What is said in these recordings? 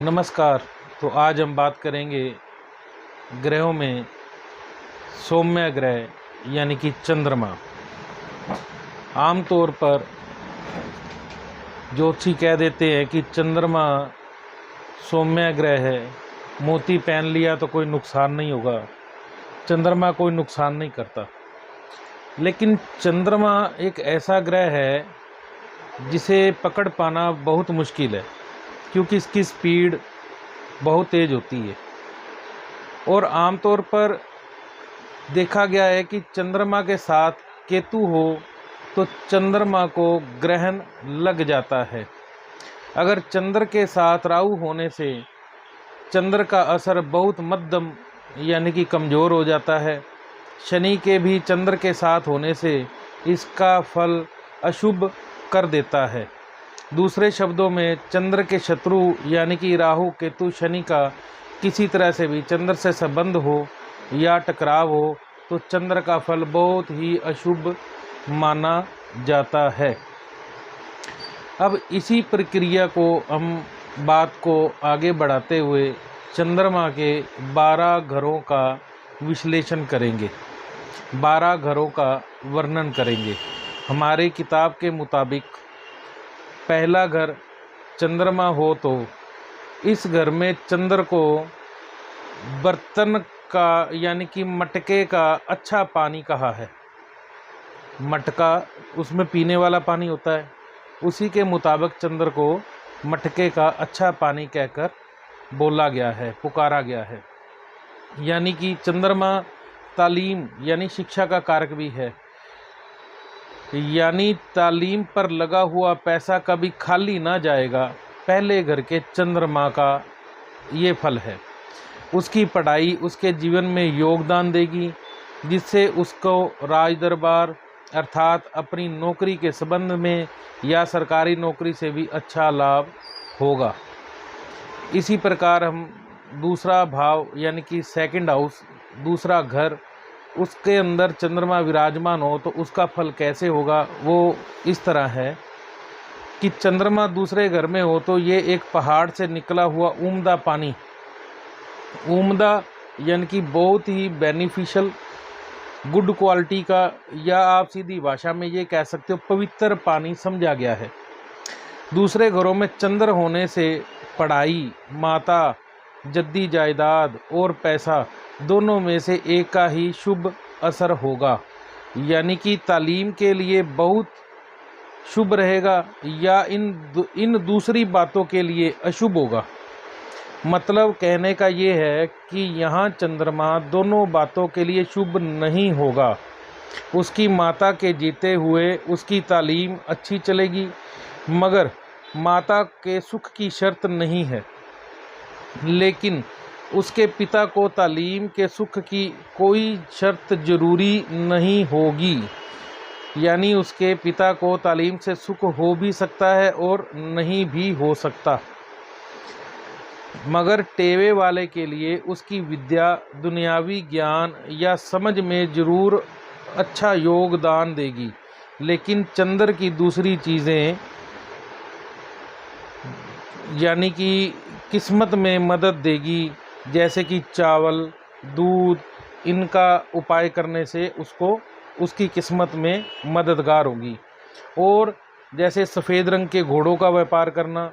नमस्कार। तो आज हम बात करेंगे ग्रहों में सौम्य ग्रह यानी कि चंद्रमा। आमतौर पर ज्योतिषी कह देते हैं कि चंद्रमा सौम्य ग्रह है, मोती पहन लिया तो कोई नुकसान नहीं होगा, चंद्रमा कोई नुकसान नहीं करता। लेकिन चंद्रमा एक ऐसा ग्रह है जिसे पकड़ पाना बहुत मुश्किल है, क्योंकि इसकी स्पीड बहुत तेज़ होती है और आमतौर पर देखा गया है कि चंद्रमा के साथ केतु हो तो चंद्रमा को ग्रहण लग जाता है। अगर चंद्र के साथ राहु होने से चंद्र का असर बहुत मध्यम यानी कि कमज़ोर हो जाता है। शनि के भी चंद्र के साथ होने से इसका फल अशुभ कर देता है। दूसरे शब्दों में चंद्र के शत्रु यानी कि राहु केतु शनि का किसी तरह से भी चंद्र से संबंध हो या टकराव हो तो चंद्र का फल बहुत ही अशुभ माना जाता है। अब इसी प्रक्रिया को हम बात को आगे बढ़ाते हुए चंद्रमा के 12 घरों का विश्लेषण करेंगे, 12 घरों का वर्णन करेंगे। हमारे किताब के मुताबिक पहला घर चंद्रमा हो तो इस घर में चंद्र को बर्तन का यानी कि मटके का अच्छा पानी कहा है। मटका उसमें पीने वाला पानी होता है, उसी के मुताबिक चंद्र को मटके का अच्छा पानी कहकर बोला गया है, पुकारा गया है। यानी कि चंद्रमा तालीम यानी शिक्षा का कारक भी है, यानी तालीम पर लगा हुआ पैसा कभी खाली ना जाएगा। पहले घर के चंद्रमा का ये फल है। उसकी पढ़ाई उसके जीवन में योगदान देगी, जिससे उसको राज दरबार अर्थात अपनी नौकरी के संबंध में या सरकारी नौकरी से भी अच्छा लाभ होगा। इसी प्रकार हम दूसरा भाव यानी कि सेकंड हाउस, दूसरा घर, उसके अंदर चंद्रमा विराजमान हो तो उसका फल कैसे होगा, वो इस तरह है कि चंद्रमा दूसरे घर में हो तो ये एक पहाड़ से निकला हुआ उम्दा पानी, उम्दा यानी कि बहुत ही बेनिफिशियल गुड क्वालिटी का, या आप सीधी भाषा में ये कह सकते हो पवित्र पानी समझा गया है। दूसरे घरों में चंद्र होने से पढ़ाई, माता, जद्दी जायदाद और पैसा दोनों में से एक का ही शुभ असर होगा। यानी कि तालीम के लिए बहुत शुभ रहेगा या इन दूसरी बातों के लिए अशुभ होगा। मतलब कहने का ये है कि यहाँ चंद्रमा दोनों बातों के लिए शुभ नहीं होगा। उसकी माता के जीते हुए उसकी तालीम अच्छी चलेगी, मगर माता के सुख की शर्त नहीं है, लेकिन उसके पिता को तालीम के सुख की कोई शर्त जरूरी नहीं होगी। यानी उसके पिता को तालीम से सुख हो भी सकता है और नहीं भी हो सकता, मगर टेवे वाले के लिए उसकी विद्या, दुनियावी ज्ञान या समझ में जरूर अच्छा योगदान देगी। लेकिन चंद्र की दूसरी चीज़ें यानी कि किस्मत में मदद देगी, जैसे कि चावल, दूध, इनका उपाय करने से उसको उसकी किस्मत में मददगार होगी। और जैसे सफ़ेद रंग के घोड़ों का व्यापार करना,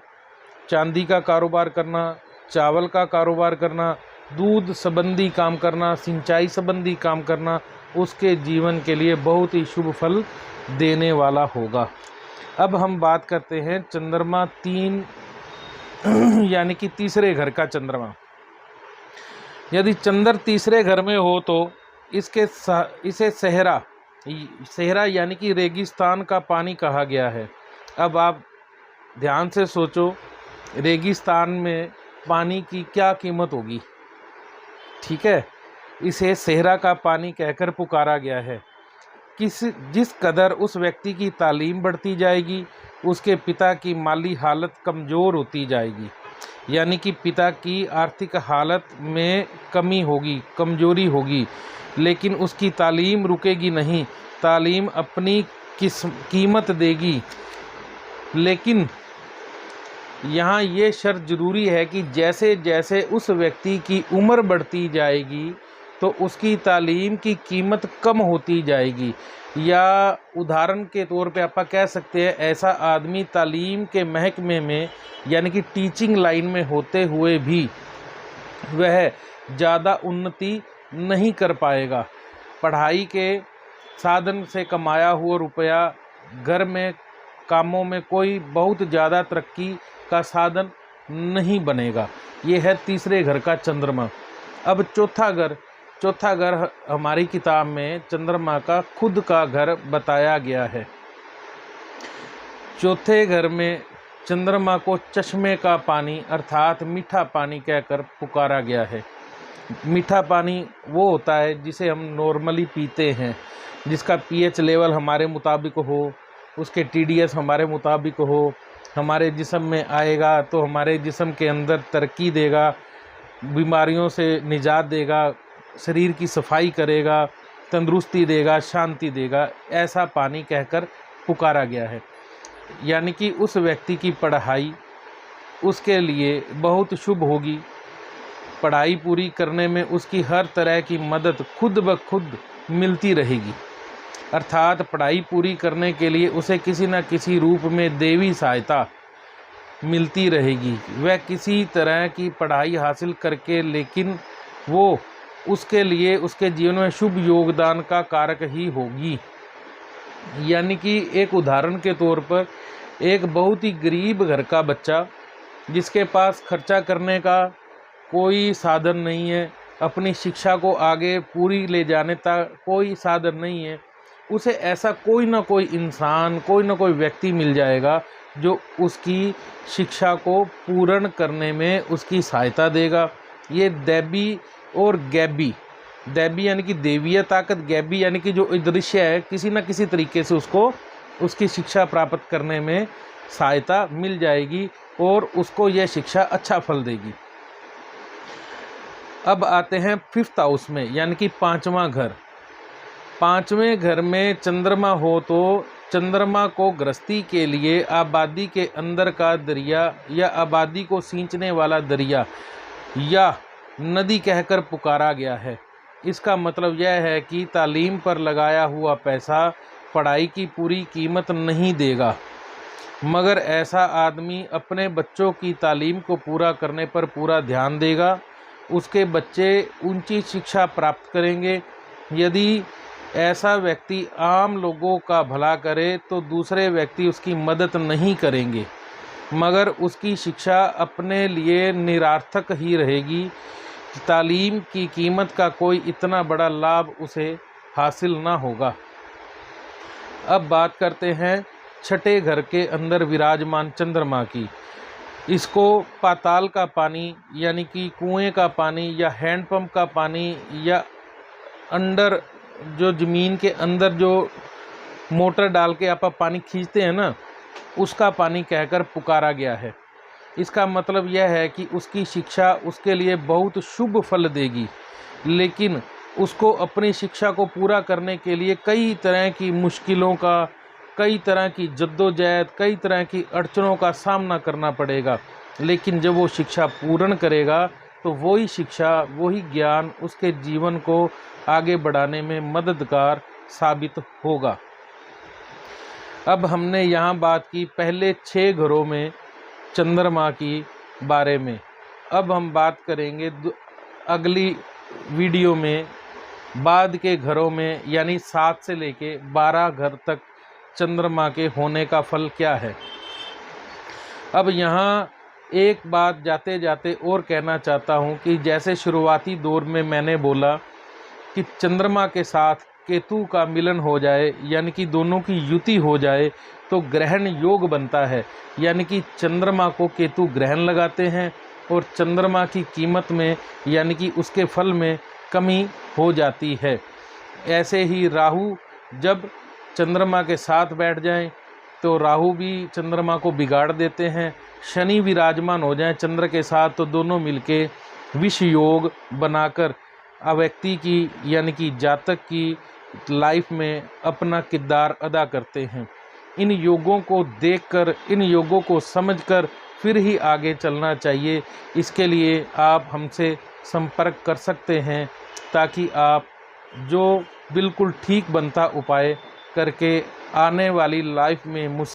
चांदी का कारोबार करना, चावल का कारोबार करना, दूध संबंधी काम करना, सिंचाई संबंधी काम करना, उसके जीवन के लिए बहुत ही शुभ फल देने वाला होगा। अब हम बात करते हैं चंद्रमा 3 यानी कि तीसरे घर का चंद्रमा। यदि चंद्र तीसरे घर में हो तो इसे सहरा यानी कि रेगिस्तान का पानी कहा गया है। अब आप ध्यान से सोचो, रेगिस्तान में पानी की क्या कीमत होगी, ठीक है। इसे सहरा का पानी कहकर पुकारा गया है। जिस कदर उस व्यक्ति की तालीम बढ़ती जाएगी, उसके पिता की माली हालत कमज़ोर होती जाएगी। यानी कि पिता की आर्थिक हालत में कमी होगी, कमज़ोरी होगी, लेकिन उसकी तालीम रुकेगी नहीं, तालीम अपनी कीमत देगी। लेकिन यहाँ ये शर्त ज़रूरी है कि जैसे जैसे उस व्यक्ति की उम्र बढ़ती जाएगी तो उसकी तालीम की कीमत कम होती जाएगी। या उदाहरण के तौर पे आप कह सकते हैं, ऐसा आदमी तालीम के महकमे में यानी कि टीचिंग लाइन में होते हुए भी वह ज़्यादा उन्नति नहीं कर पाएगा। पढ़ाई के साधन से कमाया हुआ रुपया घर में कामों में कोई बहुत ज़्यादा तरक्की का साधन नहीं बनेगा। ये है तीसरे घर का चंद्रमा। अब चौथा घर हमारी किताब में चंद्रमा का खुद का घर बताया गया है। चौथे घर में चंद्रमा को चश्मे का पानी अर्थात मीठा पानी कहकर पुकारा गया है। मीठा पानी वो होता है जिसे हम नॉर्मली पीते हैं, जिसका पीएच लेवल हमारे मुताबिक हो, उसके टीडीएस हमारे मुताबिक हो, हमारे जिस्म में आएगा तो हमारे जिस्म के अंदर तरक्की देगा, बीमारियों से निजात देगा, शरीर की सफाई करेगा, तंदुरुस्ती देगा, शांति देगा। ऐसा पानी कहकर पुकारा गया है। यानी कि उस व्यक्ति की पढ़ाई उसके लिए बहुत शुभ होगी। पढ़ाई पूरी करने में उसकी हर तरह की मदद खुद ब खुद मिलती रहेगी। अर्थात पढ़ाई पूरी करने के लिए उसे किसी न किसी रूप में देवी सहायता मिलती रहेगी। वह किसी तरह की पढ़ाई हासिल करके, लेकिन वो उसके लिए उसके जीवन में शुभ योगदान का कारक ही होगी। यानी कि एक उदाहरण के तौर पर एक बहुत ही गरीब घर का बच्चा जिसके पास खर्चा करने का कोई साधन नहीं है, अपनी शिक्षा को आगे पूरी ले जाने तक कोई साधन नहीं है, उसे ऐसा कोई ना कोई इंसान, कोई ना कोई व्यक्ति मिल जाएगा जो उसकी शिक्षा को पूर्ण करने में उसकी सहायता देगा। ये दैवी और गैबी, दैवी यानी कि देवीय ताकत, गैबी यानी कि जो दृश्य है, किसी न किसी तरीके से उसको उसकी शिक्षा प्राप्त करने में सहायता मिल जाएगी और उसको यह शिक्षा अच्छा फल देगी। अब आते हैं फिफ्थ हाउस में, यानी कि पांचवा घर। पांचवें घर में चंद्रमा हो तो चंद्रमा को गृहस्थी के लिए आबादी के अंदर का दरिया या आबादी को सींचने वाला दरिया या नदी कहकर पुकारा गया है। इसका मतलब यह है कि तालीम पर लगाया हुआ पैसा पढ़ाई की पूरी कीमत नहीं देगा, मगर ऐसा आदमी अपने बच्चों की तालीम को पूरा करने पर पूरा ध्यान देगा। उसके बच्चे ऊंची शिक्षा प्राप्त करेंगे। यदि ऐसा व्यक्ति आम लोगों का भला करे तो दूसरे व्यक्ति उसकी मदद नहीं करेंगे, मगर उसकी शिक्षा अपने लिए निरर्थक ही रहेगी। तालीम की कीमत का कोई इतना बड़ा लाभ उसे हासिल ना होगा। अब बात करते हैं छठे घर के अंदर विराजमान चंद्रमा की। इसको पाताल का पानी यानी कि कुएं का पानी या हैंडपंप का पानी या अंडर जो ज़मीन के अंदर जो मोटर डाल के आप पानी खींचते हैं ना, उसका पानी कहकर पुकारा गया है। इसका मतलब यह है कि उसकी शिक्षा उसके लिए बहुत शुभ फल देगी, लेकिन उसको अपनी शिक्षा को पूरा करने के लिए कई तरह की मुश्किलों का, कई तरह की जद्दोजहद, कई तरह की अड़चनों का सामना करना पड़ेगा। लेकिन जब वो शिक्षा पूर्ण करेगा तो वही शिक्षा, वही ज्ञान उसके जीवन को आगे बढ़ाने में मददगार साबित होगा। अब हमने यहाँ बात की पहले 6 घरों में चंद्रमा की बारे में। अब हम बात करेंगे अगली वीडियो में बाद के घरों में, यानी 7 से लेके 12 घर तक चंद्रमा के होने का फल क्या है। अब यहाँ एक बात जाते जाते और कहना चाहता हूँ कि जैसे शुरुआती दौर में मैंने बोला कि चंद्रमा के साथ केतु का मिलन हो जाए, यानी कि दोनों की युति हो जाए तो ग्रहण योग बनता है। यानी कि चंद्रमा को केतु ग्रहण लगाते हैं और चंद्रमा की कीमत में यानी कि उसके फल में कमी हो जाती है। ऐसे ही राहु जब चंद्रमा के साथ बैठ जाएं तो राहु भी चंद्रमा को बिगाड़ देते हैं। शनि विराजमान हो जाएं चंद्र के साथ तो दोनों मिलके विष योग बनाकर व्यक्ति की यानी कि जातक की लाइफ में अपना किरदार अदा करते हैं। इन योगों को देखकर, इन योगों को समझकर फिर ही आगे चलना चाहिए। इसके लिए आप हमसे संपर्क कर सकते हैं ताकि आप जो बिल्कुल ठीक बनता उपाय करके आने वाली लाइफ में